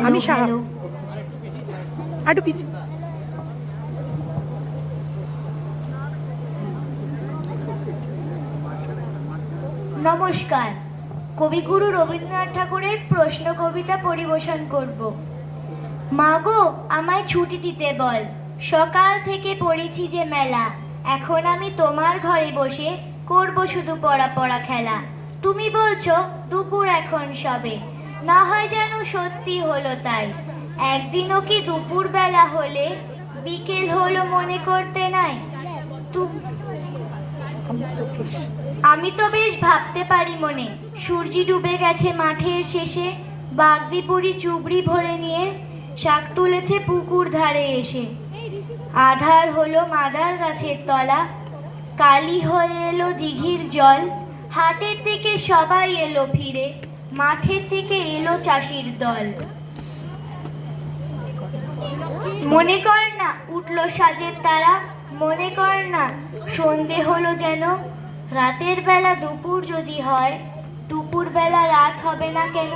আমি হ্যালো। একটু পিছু। নমস্কার, কবিগুরু রবীন্দ্রনাথ ঠাকুরের প্রশ্ন কবিতা পরিবেশন করব। মাগো, আমায় ছুটি দিতে বল, সকাল থেকে পড়েছি যে মেলা, এখন আমি তোমার ঘরে বসে করব শুধু পড়া পড়া খেলা। তুমি বলছো দুপুর এখন সবে, না হয় যেন সত্যি হলো তাই। একদিনও কি দুপুর বেলা হলে বিকেল হলো মনে করতে নাই? আমি তো বেশ ভাবতে পারি মনে, সূর্যি ডুবে গেছে মাঠের শেষে, বাগদি বুড়ি চুবড়ি ভরে নিয়ে শাক তুলেছে পুকুর ধারে এসে। আধার হলো মাদার গাছের তলা, কালি হয়ে এলো দিঘির জল, হাটের থেকে সবাই এলো ফিরে, মাঠের থেকে এলো চাষির দল। মনে কর না উঠলো সাজের তারা, মনে কর না সন্ধে হলো যেন, রাতের বেলা দুপুর যদি হয়, দুপুর বেলা রাত হবে না কেন?